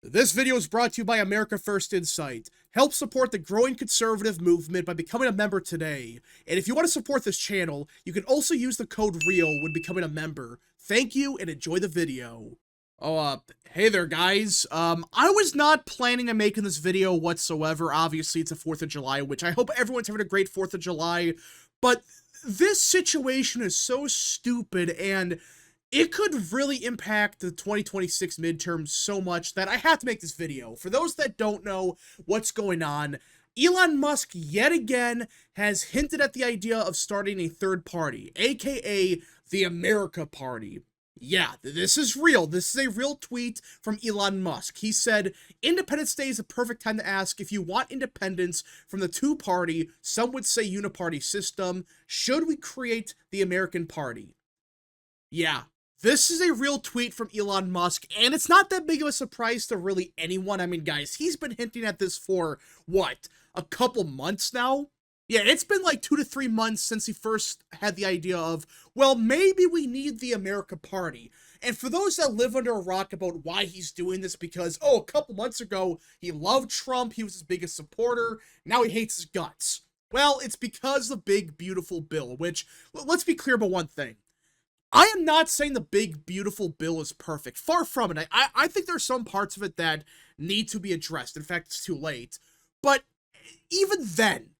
This video is brought to you by America First Insight. Help support the growing conservative movement by becoming a member today. And if you want to support this channel, you can also use the code REAL when becoming a member. Thank you and enjoy the video. Hey there guys. I was not planning on making this video whatsoever. Obviously, it's a 4th of July, which I hope everyone's having a great 4th of July. But this situation is so stupid and it could really impact the 2026 midterms so much that I have to make this video. For those that don't know what's going on, Elon Musk yet again has hinted at the idea of starting a third party, aka the America Party. Yeah, this is real. This is a real tweet from Elon Musk. He said, Independence Day is a perfect time to ask if you want independence from the two-party, some would say uniparty system. Should we create the American Party? Yeah. This is a real tweet from Elon Musk, and it's not that big of a surprise to really anyone. I mean, guys, he's been hinting at this for, what, a couple months now? Yeah, it's been like 2 to 3 months since he first had the idea of, well, maybe we need the America Party. And for those that live under a rock about why he's doing this, because, oh, a couple months ago, he loved Trump, he was his biggest supporter, now he hates his guts. Well, it's because the big, beautiful bill, which, let's be clear about one thing. I am not saying the big, beautiful bill is perfect. Far from it. I think there's some parts of it that need to be addressed. In fact, it's too late. But even then,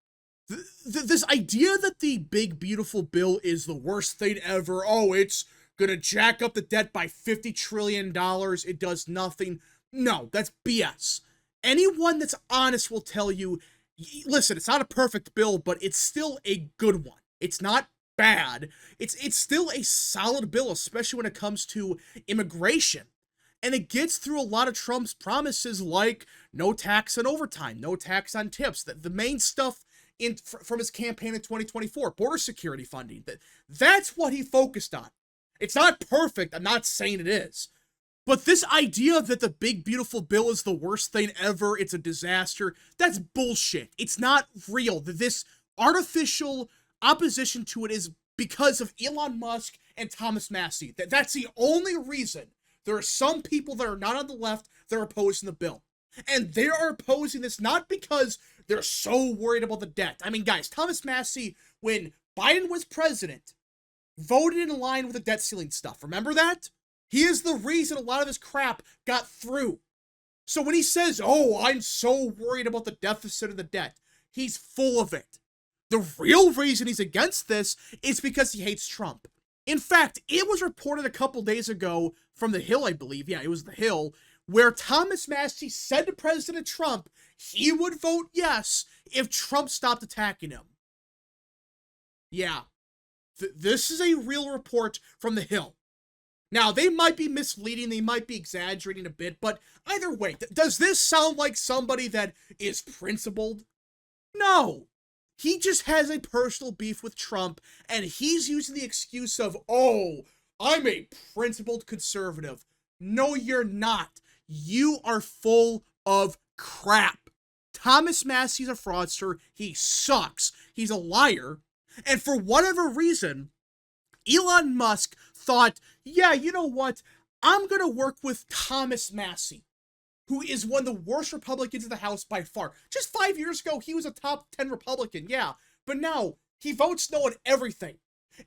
this idea that the big, beautiful bill is the worst thing ever, oh, it's gonna jack up the debt by $50 trillion, it does nothing. No, that's BS. Anyone that's honest will tell you, listen, it's not a perfect bill, but it's still a good one. It's not bad. It's still a solid bill, especially when it comes to immigration. And it gets through a lot of Trump's promises like no tax on overtime, no tax on tips, the main stuff from his campaign in 2024, border security funding. That's what he focused on. It's not perfect, I'm not saying it is. But this idea that the big beautiful bill is the worst thing ever, it's a disaster, that's bullshit. It's not real. This artificial opposition to it is because of Elon Musk and Thomas Massie. That's the only reason. There are some people that are not on the left that are opposing the bill. And they are opposing this not because they're so worried about the debt. I mean, guys, Thomas Massie, when Biden was president, voted in line with the debt ceiling stuff. Remember that? He is the reason a lot of this crap got through. So when he says, oh, I'm so worried about the deficit and the debt, he's full of it. The real reason he's against this is because he hates Trump. In fact, it was reported a couple days ago from The Hill, I believe. Yeah, it was The Hill, where Thomas Massie said to President Trump he would vote yes if Trump stopped attacking him. Yeah, this is a real report from The Hill. Now, they might be misleading, they might be exaggerating a bit, but either way, does this sound like somebody that is principled? No. He just has a personal beef with Trump, and he's using the excuse of, oh, I'm a principled conservative. No, you're not. You are full of crap. Thomas Massie's a fraudster. He sucks. He's a liar. And for whatever reason, Elon Musk thought, yeah, you know what? I'm going to work with Thomas Massie, who is one of the worst Republicans in the House by far. Just 5 years ago, he was a top 10 Republican, yeah. But now, he votes no on everything.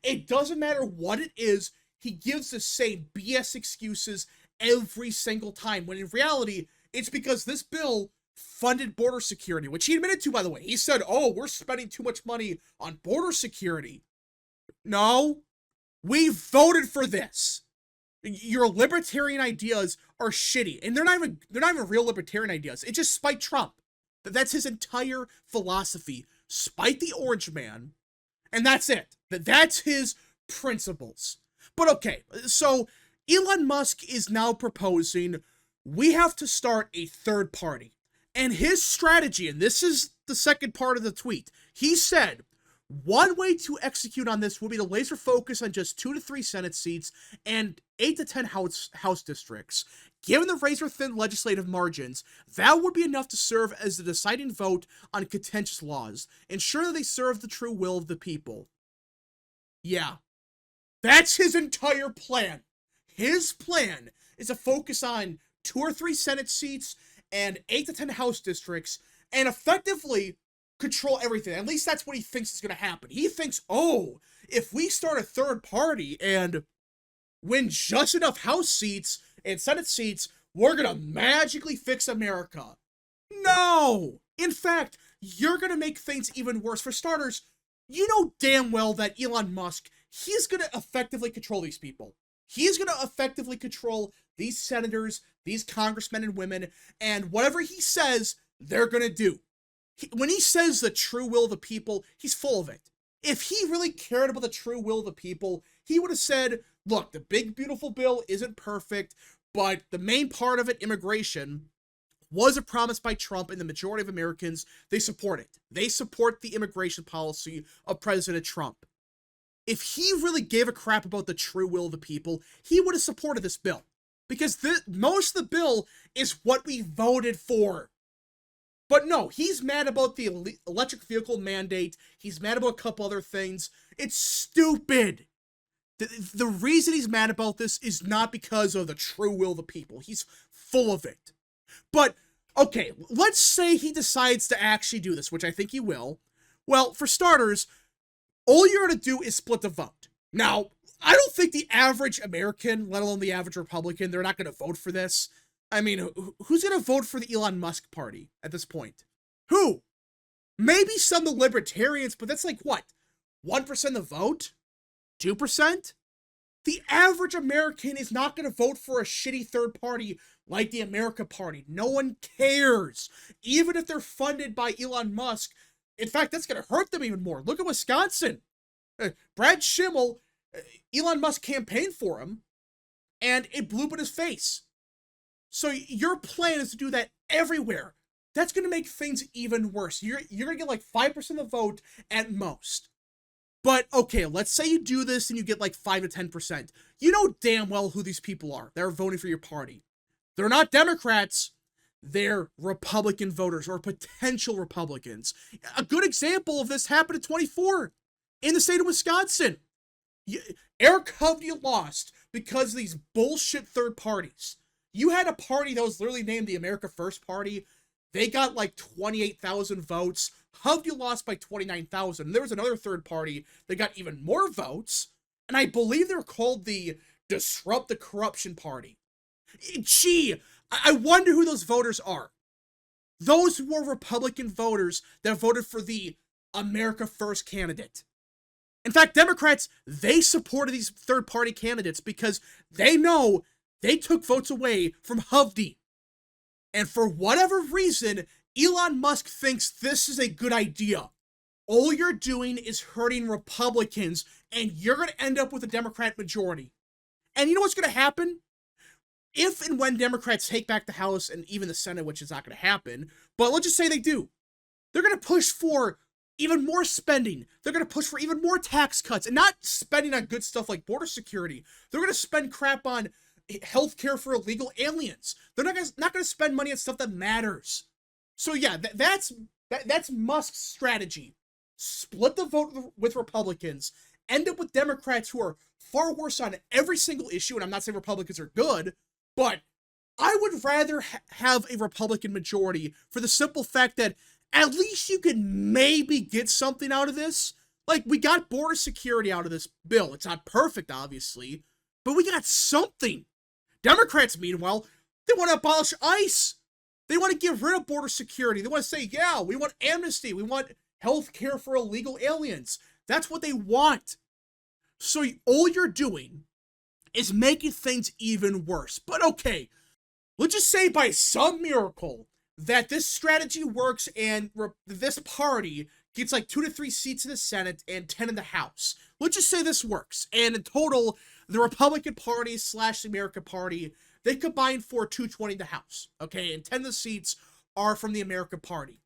It doesn't matter what it is, he gives the same BS excuses every single time, when in reality, it's because this bill funded border security, which he admitted to, by the way. He said, oh, we're spending too much money on border security. No, we voted for this. Your libertarian ideas are shitty, and they're not even real libertarian ideas. It just spite Trump. That's his entire philosophy. Spite the orange man, and that's it. That's his principles. But okay, so Elon Musk is now proposing we have to start a third party. And his strategy, and this is the second part of the tweet, he said, one way to execute on this would be to laser focus on just 2 to 3 Senate seats and 8 to 10 House districts. Given the razor-thin legislative margins, that would be enough to serve as the deciding vote on contentious laws, ensure that they serve the true will of the people. Yeah, that's his entire plan. His plan is to focus on 2 or 3 Senate seats and 8 to 10 House districts and effectively control everything. At least that's what he thinks is going to happen. He thinks, oh, if we start a third party and win just enough House seats and Senate seats, we're going to magically fix America. No! In fact, you're going to make things even worse. For starters, you know damn well that Elon Musk, he's going to effectively control these people. He's going to effectively control these senators, these congressmen and women, and whatever he says, they're going to do. When he says the true will of the people, he's full of it. If he really cared about the true will of the people, he would have said, look, the big beautiful bill isn't perfect, but the main part of it, immigration, was a promise by Trump, and the majority of Americans, they support it. They support the immigration policy of President Trump. If he really gave a crap about the true will of the people, he would have supported this bill. Because most of the bill is what we voted for. But no, he's mad about the electric vehicle mandate. He's mad about a couple other things. It's stupid. The reason he's mad about this is not because of the true will of the people. He's full of it. But, okay, let's say he decides to actually do this, which I think he will. Well, for starters, all you're going to do is split the vote. Now, I don't think the average American, let alone the average Republican, they're not going to vote for this. I mean, who's going to vote for the Elon Musk party at this point? Who? Maybe some of the libertarians, but that's like what? 1% of the vote? 2%? The average American is not going to vote for a shitty third party like the America Party. No one cares. Even if they're funded by Elon Musk. In fact, that's going to hurt them even more. Look at Wisconsin. Brad Schimmel, Elon Musk campaigned for him, and it blew up in his face. So your plan is to do that everywhere. That's going to make things even worse. You're going to get like 5% of the vote at most. But, okay, let's say you do this and you get like 5 to 10%. You know damn well who these people are that are voting for your party. They're not Democrats. They're Republican voters or potential Republicans. A good example of this happened in 24 in the state of Wisconsin. Eric Hovde lost because of these bullshit third parties. You had a party that was literally named the America First Party. They got like 28,000 votes. Hovde lost by 29,000. There was another third party that got even more votes. And I believe they were called the Disrupt the Corruption Party. Gee, I wonder who those voters are. Those were Republican voters that voted for the America First candidate. In fact, Democrats, they supported these third-party candidates because they know they took votes away from Hovde. And for whatever reason, Elon Musk thinks this is a good idea. All you're doing is hurting Republicans, and you're going to end up with a Democrat majority. And you know what's going to happen? If and when Democrats take back the House and even the Senate, which is not going to happen, but let's just say they do, they're going to push for even more spending. They're going to push for even more tax cuts, and not spending on good stuff like border security. They're going to spend crap on healthcare for illegal aliens. They're not going to spend money on stuff that matters. So yeah, that's Musk's strategy. Split the vote with Republicans, end up with Democrats who are far worse on every single issue, and I'm not saying Republicans are good, but I would rather have a Republican majority for the simple fact that at least you could maybe get something out of this. Like, we got border security out of this bill. It's not perfect, obviously, but we got something. Democrats, meanwhile, they want to abolish ICE. They want to get rid of border security. They want to say, yeah, we want amnesty. We want health care for illegal aliens. That's what they want. So all you're doing is making things even worse. But okay, let's just say by some miracle that this strategy works and this party gets like 2 to 3 seats in the Senate and 10 in the House. Let's just say this works. And in total, the Republican Party / the America Party, they combine for 220 in the House. Okay, and 10 of the seats are from the America Party.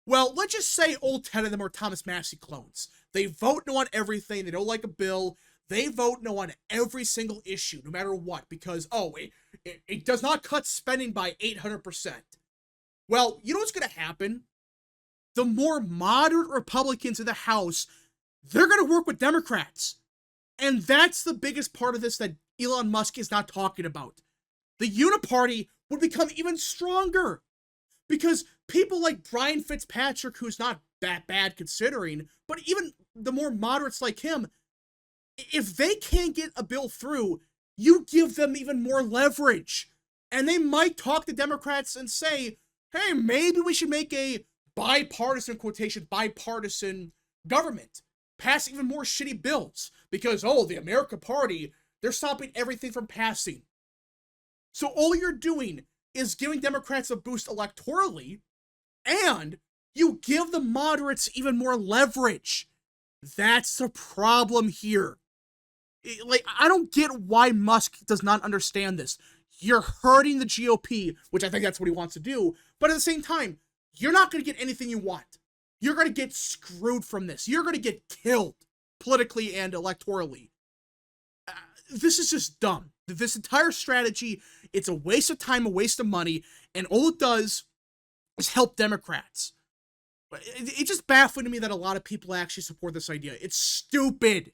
Well, let's just say all 10 of them are Thomas Massie clones. They vote no on everything. They don't like a bill. They vote no on every single issue, no matter what, because, oh, it does not cut spending by 800%. Well, you know what's going to happen? The more moderate Republicans in the House, they're going to work with Democrats. And that's the biggest part of this that Elon Musk is not talking about. The Uniparty would become even stronger. Because people like Brian Fitzpatrick, who's not that bad considering, but even the more moderates like him, if they can't get a bill through, you give them even more leverage. And they might talk to Democrats and say, hey, maybe we should make a bipartisan, quotation, bipartisan government. Pass even more shitty bills. Because, oh, the America Party, they're stopping everything from passing. So all you're doing is giving Democrats a boost electorally, and you give the moderates even more leverage. That's the problem here. Like, I don't get why Musk does not understand this. You're hurting the GOP, which I think that's what he wants to do, but at the same time, you're not going to get anything you want. You're going to get screwed from this. You're going to get killed politically and electorally. This is just dumb. This entire strategy, it's a waste of time, a waste of money, and all it does is help Democrats. It just baffling to me that a lot of people actually support this idea. It's stupid.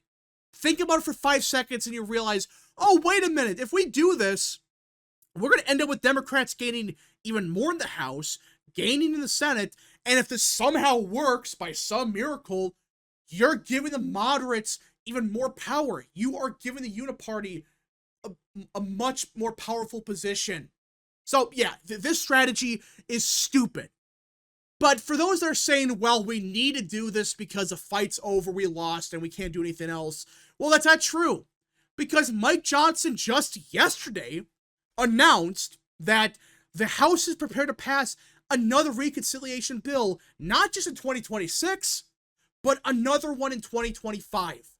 Think about it for 5 seconds and you realize, oh, wait a minute, if we do this, we're going to end up with Democrats gaining even more in the House, gaining in the Senate, and if this somehow works by some miracle, you're giving the moderates even more power. You are giving the Uniparty a much more powerful position. So, yeah, this strategy is stupid. But for those that are saying, well, we need to do this because the fight's over, we lost, and we can't do anything else, well, that's not true. Because Mike Johnson just yesterday announced that the House is prepared to pass another reconciliation bill, not just in 2026, but another one in 2025.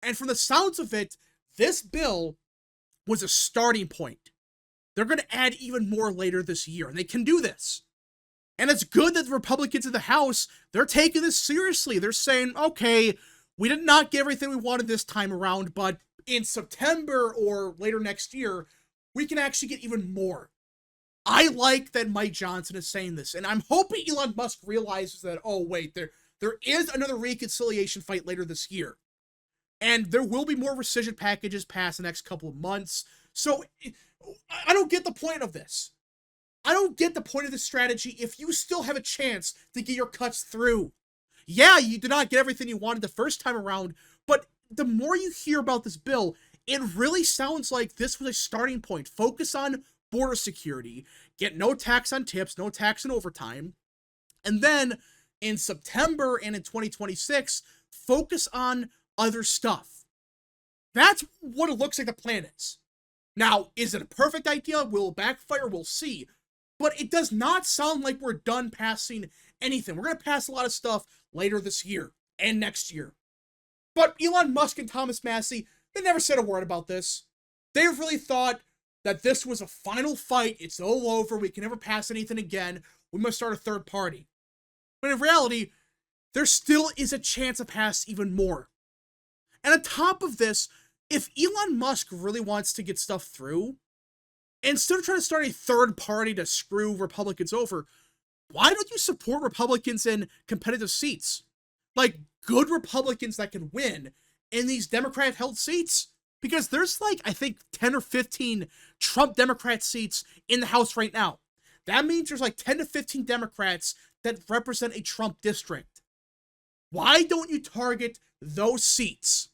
And from the sounds of it, this bill was a starting point. They're going to add even more later this year, and they can do this. And it's good that the Republicans in the House, they're taking this seriously. They're saying, okay, we did not get everything we wanted this time around, but in September or later next year, we can actually get even more. I like that Mike Johnson is saying this, and I'm hoping Elon Musk realizes that, oh, wait, there is another reconciliation fight later this year. And there will be more rescission packages passed the next couple of months. So I don't get the point of this. I don't get the point of this strategy if you still have a chance to get your cuts through. Yeah, you did not get everything you wanted the first time around, but the more you hear about this bill, it really sounds like this was a starting point. Focus on border security, get no tax on tips, no tax on overtime, and then in September and in 2026, focus on other stuff. That's what it looks like the plan is. Now, is it a perfect idea? Will it backfire? We'll see. But it does not sound like we're done passing anything. We're going to pass a lot of stuff later this year and next year. But Elon Musk and Thomas Massie, they never said a word about this. They really thought that this was a final fight. It's all over. We can never pass anything again. We must start a third party. But in reality, there still is a chance to pass even more. And on top of this, if Elon Musk really wants to get stuff through, instead of trying to start a third party to screw Republicans over, why don't you support Republicans in competitive seats? Like, good Republicans that can win in these Democrat-held seats? Because there's like, I think, 10 or 15 Trump Democrat seats in the House right now. That means there's like 10 to 15 Democrats that represent a Trump district. Why don't you target those seats?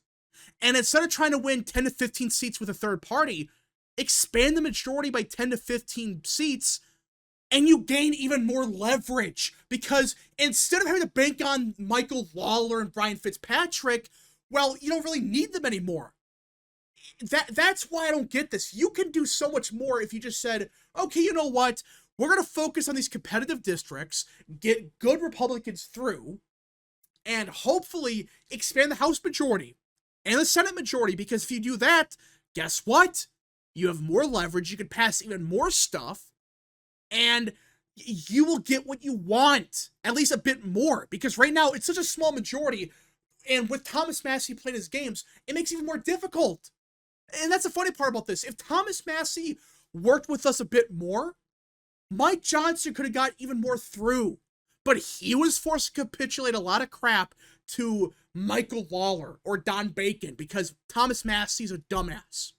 And instead of trying to win 10 to 15 seats with a third party, expand the majority by 10 to 15 seats, and you gain even more leverage. Because instead of having to bank on Michael Lawler and Brian Fitzpatrick, well, you don't really need them anymore. That's why I don't get this. You can do so much more if you just said, okay, you know what? We're going to focus on these competitive districts, get good Republicans through, and hopefully expand the House majority and the Senate majority, because if you do that, guess what? You have more leverage, you can pass even more stuff, and you will get what you want, at least a bit more, because right now it's such a small majority, and with Thomas Massie playing his games, it makes it even more difficult. And that's the funny part about this. If Thomas Massie worked with us a bit more, Mike Johnson could have got even more through, but he was forced to capitulate a lot of crap to Michael Lawler or Don Bacon because Thomas Massie's a dumbass.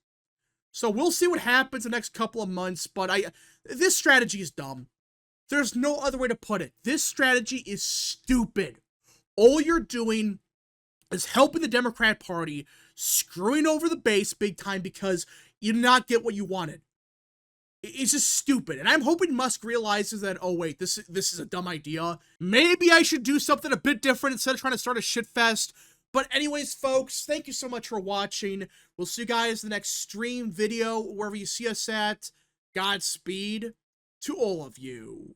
So we'll see what happens the next couple of months, but This strategy is dumb. There's no other way to put it. This strategy is stupid. All you're doing is helping the Democrat Party, screwing over the base big time because you did not get what you wanted. It's just stupid. And I'm hoping Musk realizes that, oh wait, this is a dumb idea. Maybe I should do something a bit different instead of trying to start a shitfest. But anyways, folks, thank you so much for watching. We'll see you guys in the next stream video, wherever you see us at. Godspeed to all of you.